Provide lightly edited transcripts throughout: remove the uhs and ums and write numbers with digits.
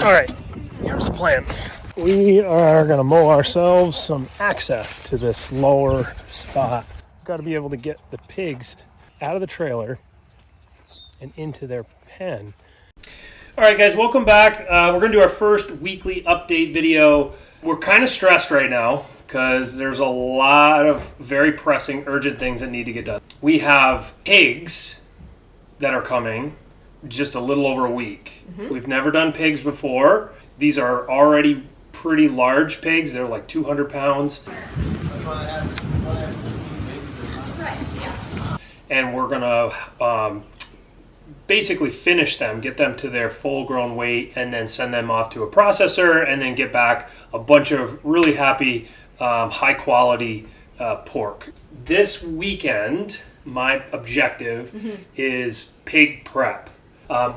All right, here's the plan. We are going to mow ourselves some access to this lower spot. We've got to be able to get the pigs out of the trailer and into their pen. All right, guys, welcome back. We're going to do our first weekly update video. We're kind of stressed right now because there's a lot of very pressing, urgent things that need to get done. We have pigs that are coming just a little over a week. We've never done pigs before. These are already pretty large pigs. They're like 200 pounds. That's why I have 16 babies. Right, yeah. And we're going to basically finish them, get them to their full-grown weight, and then send them off to a processor, and then get back a bunch of really happy, high-quality pork. This weekend, my objective is pig prep.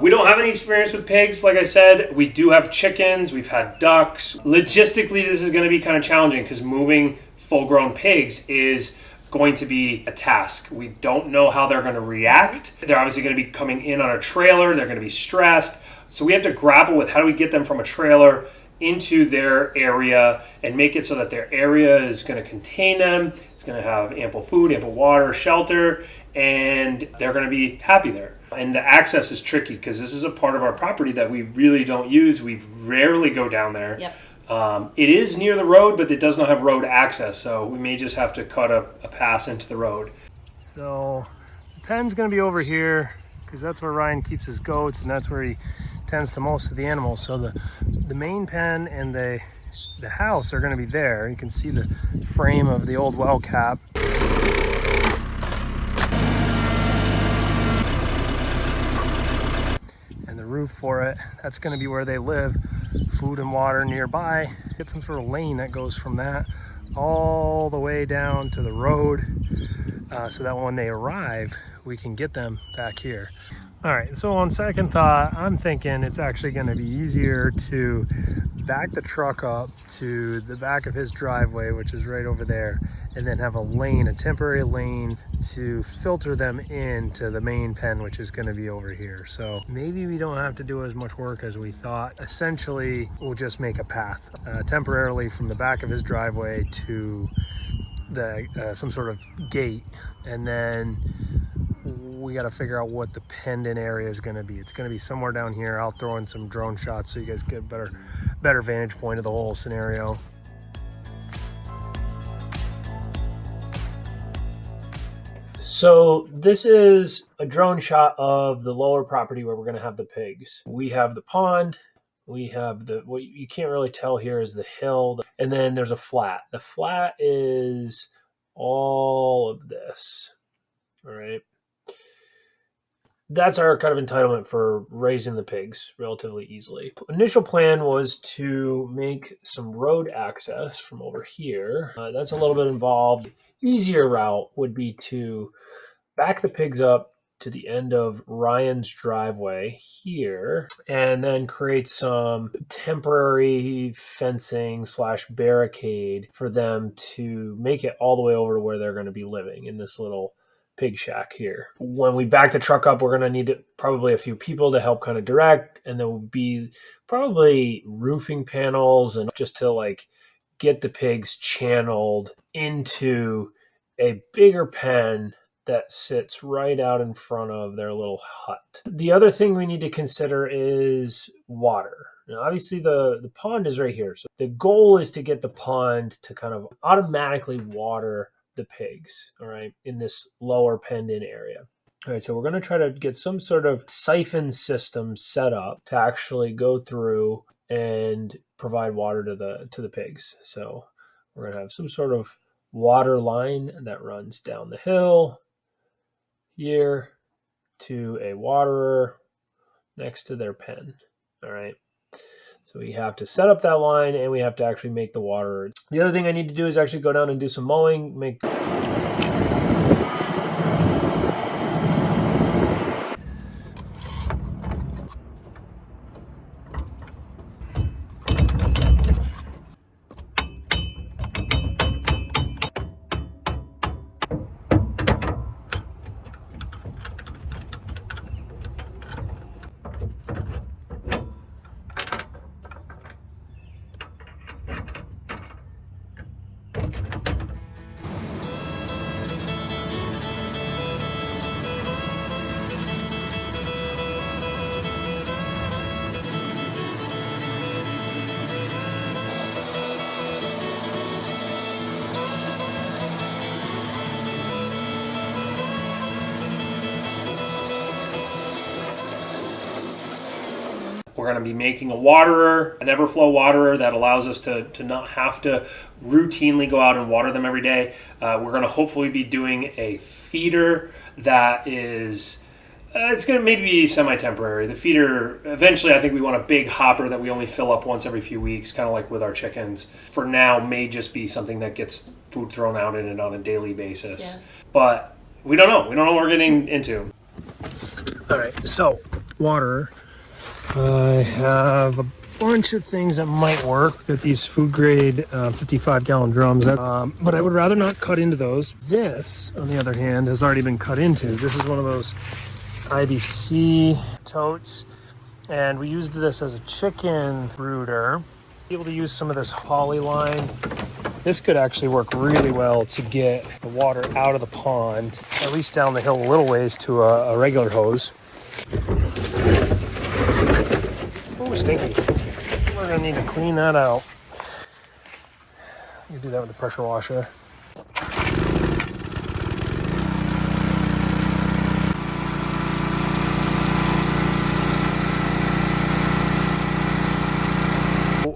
We don't have any experience with pigs, like I said. We do have chickens. We've had ducks. Logistically, this is going to be kind of challenging because moving full-grown pigs is going to be a task. We don't know how they're going to react. They're obviously going to be coming in on a trailer. They're going to be stressed. So we have to grapple with how do we get them from a trailer into their area and make it so that their area is going to contain them. It's going to have ample food, ample water, shelter, and they're going to be happy there. And the access is tricky because this is a part of our property that we really don't use. We rarely go down there. Yep. It is near the road, but it does not have road access, so we may just have to cut a pass into the road. So the pen's going to be over here because that's where Ryan keeps his goats, and that's where he tends to most of the animals. So the main pen and the house are going to be there. You can see the frame of the old well cap. And the roof for it, that's going to be where they live. Food and water nearby. Get some sort of lane that goes from that all the way down to the road so that when they arrive, we can get them back here. All right, so on second thought, I'm thinking it's actually going to be easier to back the truck up to the back of his driveway, which is right over there, and then have a lane, a temporary lane to filter them into the main pen, which is going to be over here. So maybe we don't have to do as much work as we thought. Essentially, we'll just make a path temporarily from the back of his driveway to the some sort of gate, and then we got to figure out what the penned-in area is going to be. It's going to be somewhere down here. I'll throw in some drone shots so you guys get a better vantage point of the whole scenario. So this is a drone shot of the lower property where we're going to have the pigs. We have the pond. We have what you can't really tell here is the hill. And then there's a flat. The flat is all of this. All right. That's our kind of entitlement for raising the pigs relatively easily. Initial plan was to make some road access from over here. That's a little bit involved. Easier route would be to back the pigs up to the end of Ryan's driveway here and then create some temporary fencing / barricade for them to make it all the way over to where they're going to be living in this little pig shack here. When we back the truck up, we're going to need probably a few people to help kind of direct, and there will be probably roofing panels and just to like get the pigs channeled into a bigger pen that sits right out in front of their little hut. The other thing we need to consider is water. Now, obviously the pond is right here. So the goal is to get the pond to kind of automatically water the pigs, all right, in this lower penned-in area. All right, so we're going to try to get some sort of siphon system set up to actually go through and provide water to the pigs. So we're going to have some sort of water line that runs down the hill here to a waterer next to their pen. All right. So we have to set up that line and we have to actually make the water. The other thing I need to do is actually go down and do some mowing, make We're going to be making a waterer, an Everflow waterer that allows us to not have to routinely go out and water them every day. We're going to hopefully be doing a feeder that is, it's going to maybe be semi-temporary. The feeder, eventually I think we want a big hopper that we only fill up once every few weeks, kind of like with our chickens. For now, may just be something that gets food thrown out in it on a daily basis. Yeah. But we don't know. We don't know what we're getting into. All right, so water. I have a bunch of things that might work with these food grade 55-gallon drums, but I would rather not cut into those. This, on the other hand, has already been cut into. This is one of those IBC totes, and we used this as a chicken brooder. Be able to use some of this poly line. This could actually work really well to get the water out of the pond, at least down the hill a little ways to a regular hose. Oh, stinky. We're gonna need to clean that out. You can do that with the pressure washer.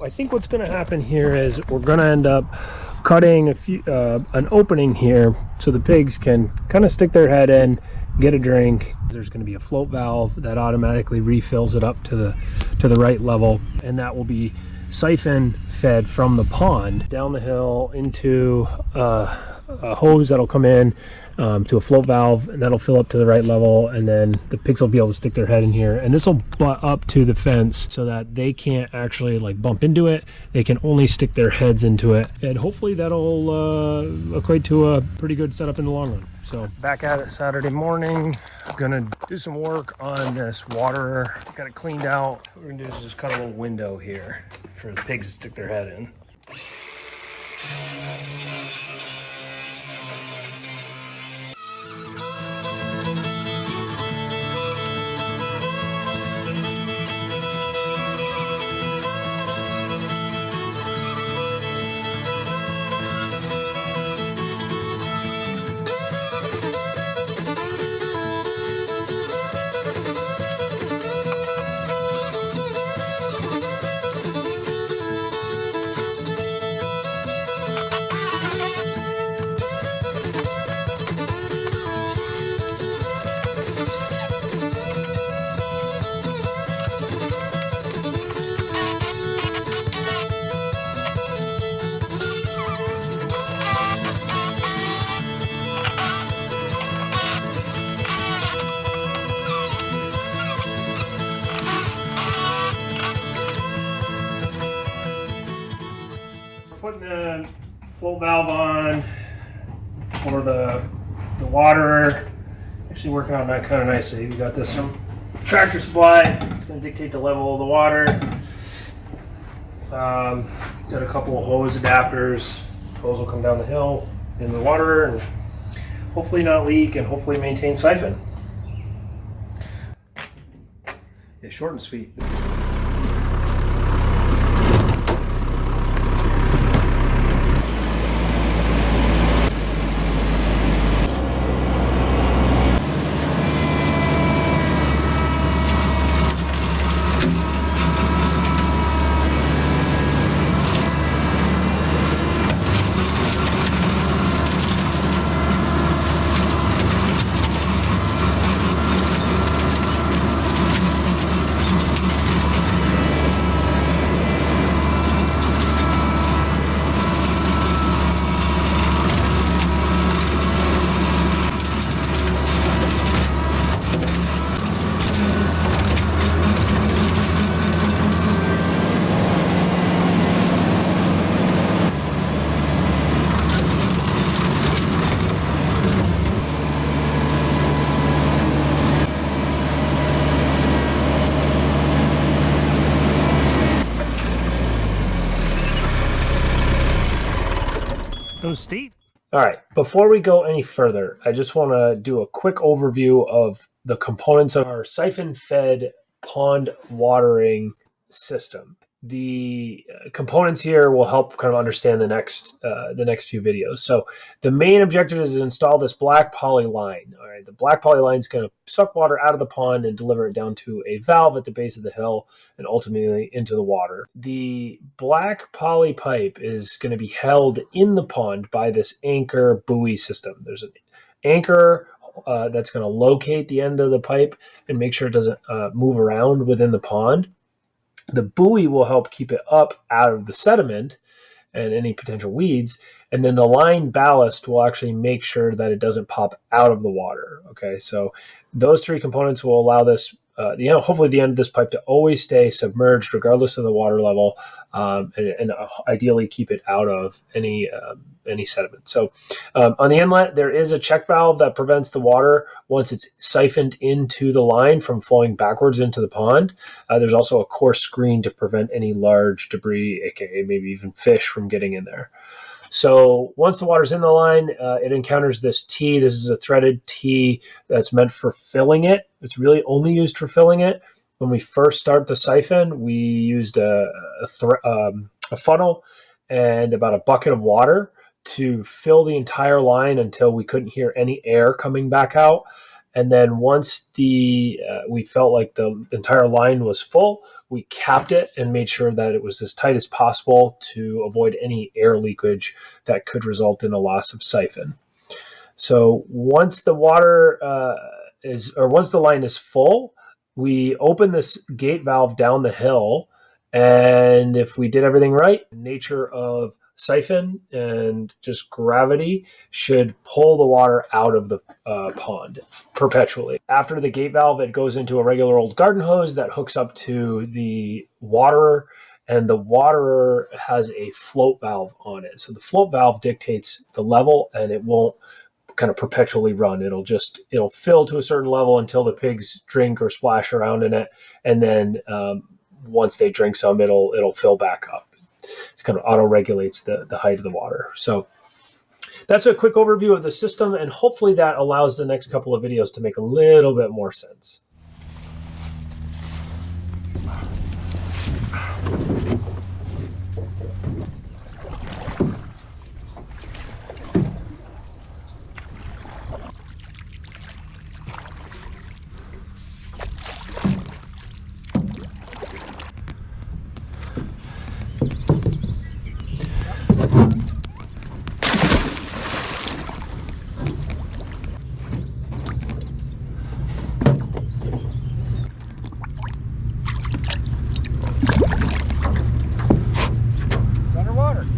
I think what's going to happen here is we're going to end up cutting an opening here so the pigs can kind of stick their head in, get a drink. There's going to be a float valve that automatically refills it up to the right level, and that will be siphon fed from the pond down the hill into a hose that'll come in to a float valve, and that'll fill up to the right level, and then the pigs will be able to stick their head in here, and this will butt up to the fence so that they can't actually like bump into it. They can only stick their heads into it, and hopefully that'll equate to a pretty good setup in the long run. So back at it Saturday morning. I'm gonna do some work on this waterer. Got it cleaned out. What we're gonna do is just cut a little window here for the pigs to stick their head in. Putting the float valve on for the waterer. Actually working on that kind of nicely. We got this from Tractor Supply. It's going to dictate the level of the water. Got a couple of hose adapters. Hose will come down the hill in the waterer and hopefully not leak and hopefully maintain siphon. Yeah, short and sweet. So steep. All right, before we go any further, I just want to do a quick overview of the components of our siphon-fed pond watering system. the components here will help kind of understand the next few videos. So the main objective is to install this black poly line. All right, the black poly line is going to suck water out of the pond and deliver it down to a valve at the base of the hill and ultimately into the water. The black poly pipe is going to be held in the pond by this anchor buoy system. There's an anchor that's going to locate the end of the pipe and make sure it doesn't move around within the pond. The buoy will help keep it up out of the sediment and any potential weeds. And then the line ballast will actually make sure that it doesn't pop out of the water. Okay, so those three components will allow this, hopefully the end of this pipe to always stay submerged regardless of the water level, and ideally keep it out of any sediment. So on the inlet, there is a check valve that prevents the water once it's siphoned into the line from flowing backwards into the pond. There's also a coarse screen to prevent any large debris, aka maybe even fish, from getting in there. So once the water's in the line, it encounters this T. This is a threaded T that's meant for filling it. It's really only used for filling it. When we first start the siphon, we used a funnel and about a bucket of water to fill the entire line until we couldn't hear any air coming back out. And then once we felt like the entire line was full, we capped it and made sure that it was as tight as possible to avoid any air leakage that could result in a loss of siphon. So once the once the line is full, we open this gate valve down the hill. And if we did everything right, nature of siphon and just gravity should pull the water out of the pond perpetually. After the gate valve, it goes into a regular old garden hose that hooks up to the waterer, and the waterer has a float valve on it. So the float valve dictates the level, and it won't kind of perpetually run. It'll fill to a certain level until the pigs drink or splash around in it, and then once they drink some, it'll fill back up. It kind of auto-regulates the height of the water. So that's a quick overview of the system, and hopefully that allows the next couple of videos to make a little bit more sense.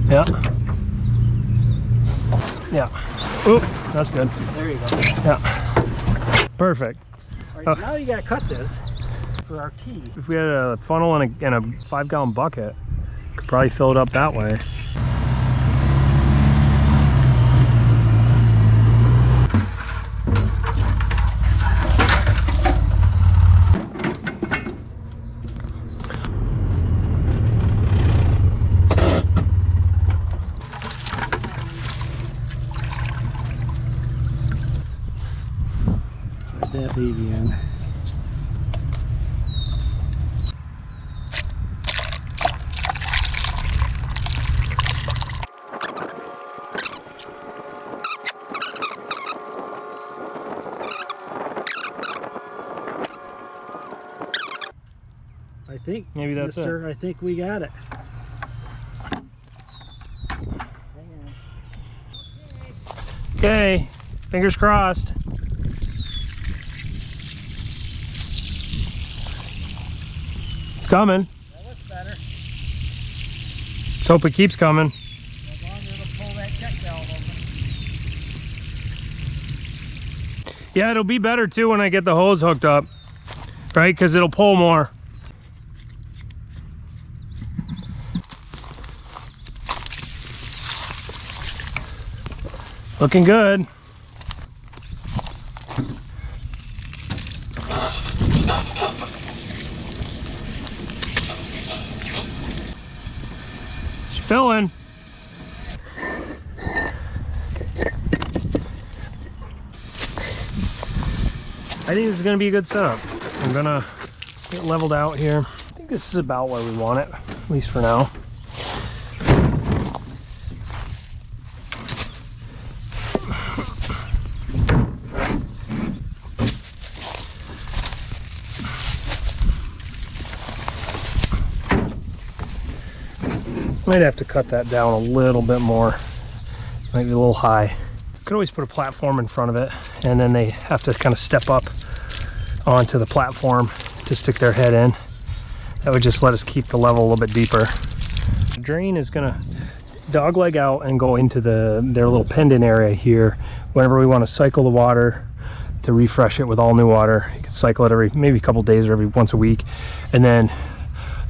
Yeah. Yeah. Oop, that's good. There you go. Yeah. Perfect. All right, now you gotta cut this for our tea. If we had a funnel and a 5-gallon bucket, could probably fill it up that way. That baby in. I think maybe that's it. I think we got it. Okay, fingers crossed. It's coming. That looks better. Let's hope it keeps coming. As long as it'll pull that check valve open. Yeah, it'll be better too when I get the hose hooked up, right? Because it'll pull more. Looking good. It's filling. I think this is going to be a good setup. I'm going to get leveled out here. I think this is about where we want it. at least for now. Might have to cut that down a little bit more. Might be a little high. Could always put a platform in front of it, and then they have to kind of step up onto the platform to stick their head in. That would just let us keep the level a little bit deeper. The drain is gonna dogleg out and go into their little pendant area here. Whenever we want to cycle the water to refresh it with all new water, you can cycle it every maybe a couple days or every once a week, and then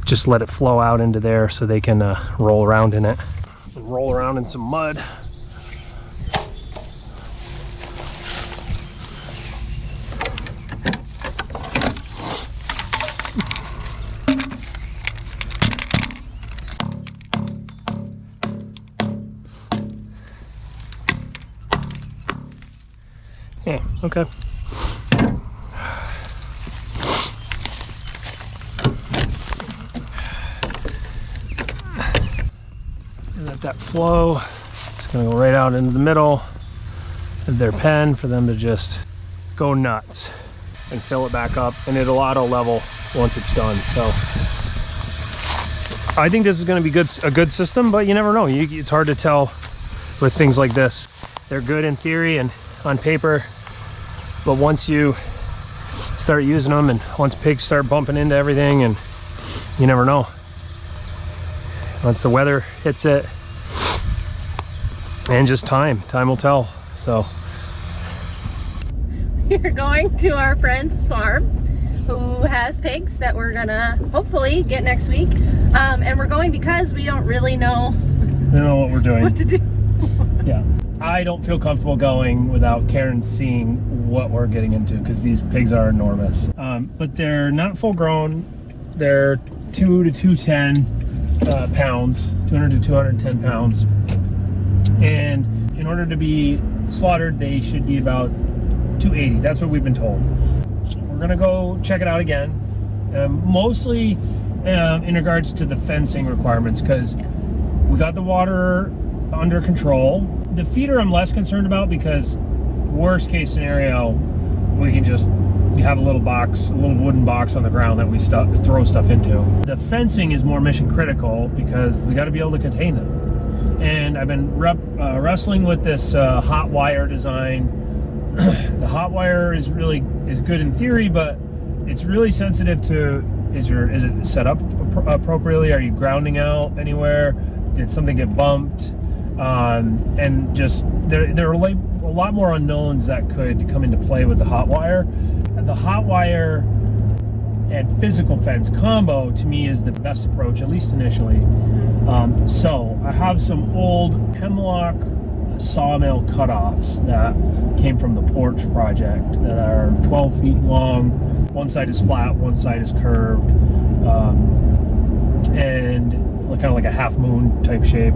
just let it flow out into there so they can roll around in it and roll around in some mud. Yeah, okay. Let that flow. It's gonna go right out into the middle of their pen for them to just go nuts and fill it back up, and it'll auto level once it's done. So I think this is going to be a good system, but you never know. It's hard to tell with things like this. They're good in theory and on paper, but once you start using them and once pigs start bumping into everything, and you never know. Once the weather hits it, and just time will tell. So we're going to our friend's farm who has pigs that we're gonna hopefully get next week, and we're going because we don't really know what we're doing, what to do. Yeah, I don't feel comfortable going without Karen seeing what we're getting into, because these pigs are enormous, but they're not full grown. They're 2 to 210 pounds, 200 to 210 pounds, and in order to be slaughtered they should be about 280. That's what we've been told. We're gonna go check it out again, mostly in regards to the fencing requirements, because we got the water under control. The feeder I'm less concerned about, because worst case scenario we can just have a little box, a little wooden box on the ground that we throw stuff into. The fencing is more mission critical because we got to be able to contain them. And I've been wrestling with this hot wire design. The hot wire is good in theory, but it's really sensitive to, is it set up appropriately? Are you grounding out anywhere? Did something get bumped? And just there are like a lot more unknowns that could come into play with the hot wire. The hot wire and physical fence combo to me is the best approach, at least initially. So I have some old hemlock sawmill cutoffs that came from the porch project that are 12 feet long. One side is flat, one side is curved, and kind of like a half moon type shape,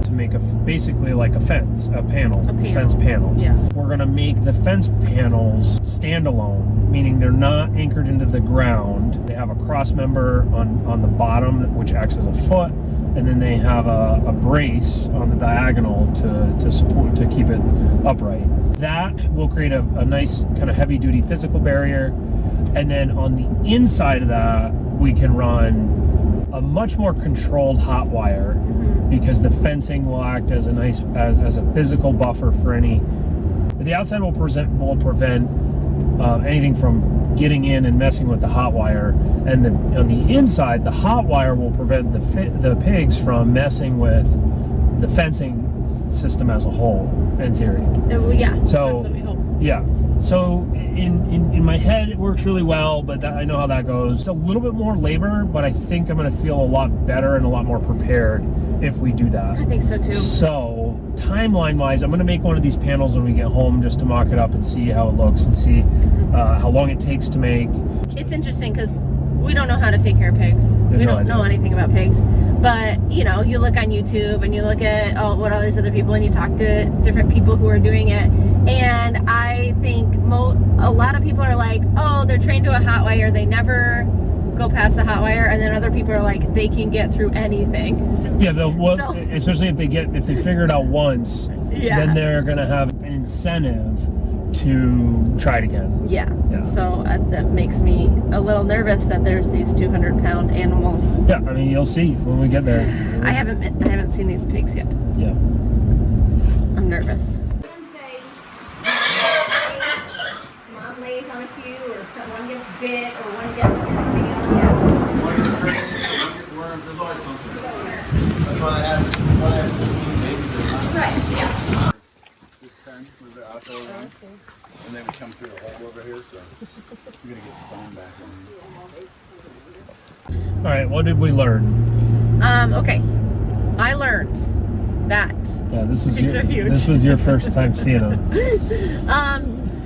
to make basically like a fence, a fence panel. Yeah. We're gonna make the fence panels standalone, meaning they're not anchored into the ground. They have a cross member on the bottom, which acts as a foot, and then they have a brace on the diagonal to support, to keep it upright. That will create a nice kind of heavy duty physical barrier, and then on the inside of that we can run a much more controlled hot wire, because the fencing will act as as a physical buffer for any. The outside will prevent anything from getting in and messing with the hot wire, and on the inside, the hot wire will prevent the pigs from messing with the fencing system as a whole, in theory. Yeah. So that's what we hope. Yeah. So in my head it works really well, but I know how that goes. It's a little bit more labor, but I think I'm going to feel a lot better and a lot more prepared if we do that. I think so too. So timeline wise, I'm going to make one of these panels when we get home, just to mock it up and see how it looks and see how long it takes to make. It's interesting because we don't know how to take care of pigs. We don't know anything about pigs. But, you know, you look on YouTube and you look at what all these other people, and you talk to different people who are doing it. And I think a lot of people are like, oh, they're trained to a hot wire. They never go past the hot wire, and then other people are like, they can get through anything. Yeah, especially if they figure it out once, then they're gonna have an incentive to try it again. Yeah. So that makes me a little nervous that there's these 200-pound animals. Yeah, I mean, you'll see when we get there. I haven't seen these pigs yet. Yeah. I'm nervous. Mom lays on a few, or one gets bit, or one gets One gets tricked, one gets worms. There's always something. That's why I have 16 babies. right. Yeah. This pen was the outdoor one, and they would come through a hole over here, so you're gonna get stoned back in. All right, what did we learn? Okay. I learned that. Yeah, this was pigs are huge. This was your first time seeing them.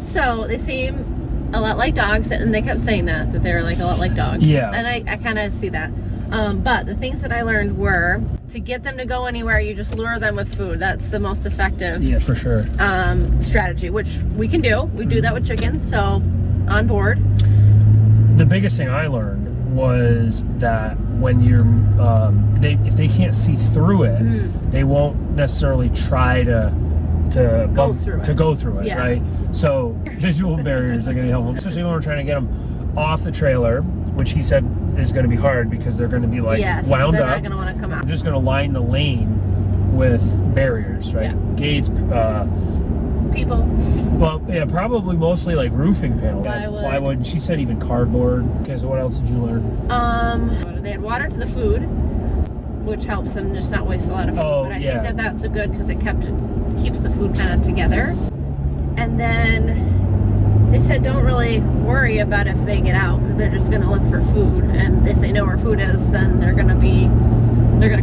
So they seem a lot like dogs, and they kept saying that they're like a lot like dogs. Yeah. And I kind of see that. But the things that I learned were to get them to go anywhere, you just lure them with food. That's the most effective. Yeah, for sure. Strategy, which we can do. We do that with chickens, so on board. The biggest thing I learned was that when you're, if they can't see through it, they won't necessarily try to go through it, right? So visual barriers are going to help them, especially when we're trying to get them off the trailer, which he said is going to be hard because they're going to be like wound they're up. Not going to want to come out. We're just going to line the lane with barriers, right? Yeah. Gates, people. well, yeah, probably mostly like roofing panels, Plywood. She said even cardboard. Okay, so what else did you learn? They had water to the food, which helps them just not waste a lot of food. Oh, but I yeah. think that's a good because it keeps the food kind of together. And then they said don't really worry about if they get out because they're just going to look for food, and if they know where food is, then they're going to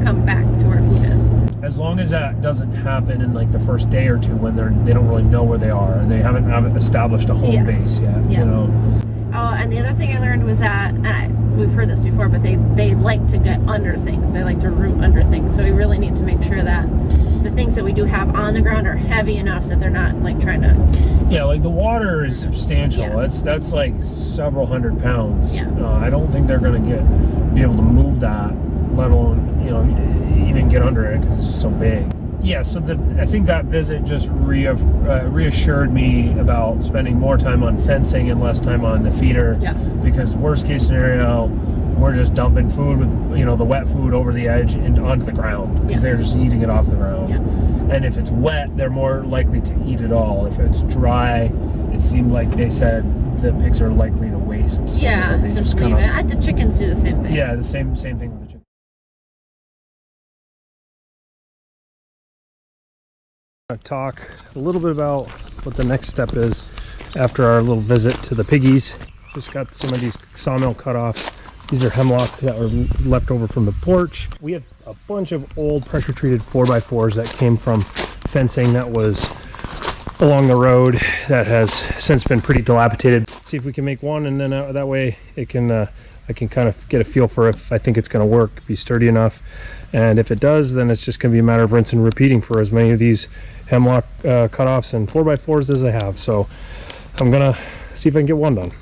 come back to where food is. As long as that doesn't happen in like the first day or two when they don't really know where they are and they haven't established a home base yet, you know. Oh, and the other thing I learned was that, and we've heard this before, but they like to get under things. They like to root under things. So we really need to make sure that the things that we do have on the ground are heavy enough that they're not like trying to. Yeah, like the water is substantial. Yeah. That's like several hundred pounds. Yeah. I don't think they're gonna be able to move that, let alone even get under it because it's just so big. Yeah, so I think that visit just reassured me about spending more time on fencing and less time on the feeder. Yeah. Because worst case scenario, we're just dumping food with the wet food over the edge and onto the ground because they're just eating it off the ground. Yeah. And if it's wet, they're more likely to eat it all. If it's dry, it seemed like they said the pigs are likely to waste. So they just leave it. The chickens do the same thing. Yeah, the same thing with the chickens. Talk a little bit about what the next step is after our little visit to the piggies. Just got some of these sawmill cut off. These are hemlock that were left over from the porch. We have a bunch of old pressure treated 4x4s that came from fencing that was along the road that has since been pretty dilapidated. See if we can make one, and then that way it can I can kind of get a feel for if I think it's going to work, be sturdy enough. And if it does, then it's just going to be a matter of rinse and repeating for as many of these hemlock cutoffs and 4x4s as I have. So I'm going to see if I can get one done.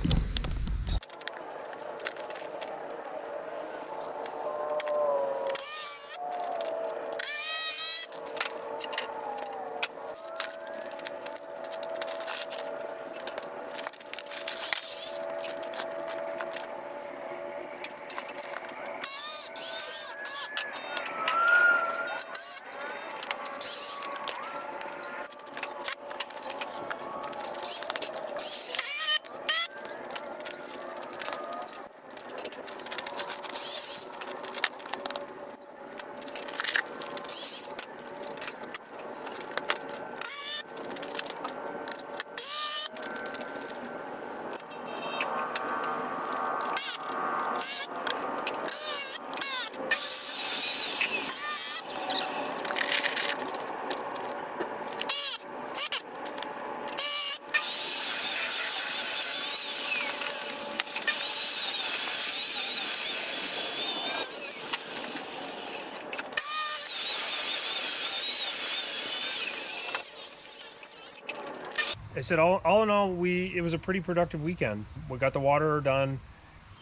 I said all in all, it was a pretty productive weekend. We got the water done.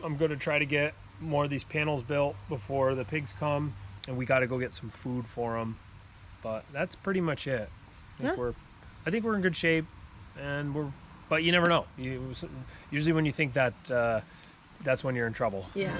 I'm going to try to get more of these panels built before the pigs come, and we got to go get some food for them. But that's pretty much it. I think we're in good shape, and but you never know. Usually when you think that, that's when you're in trouble. Yeah.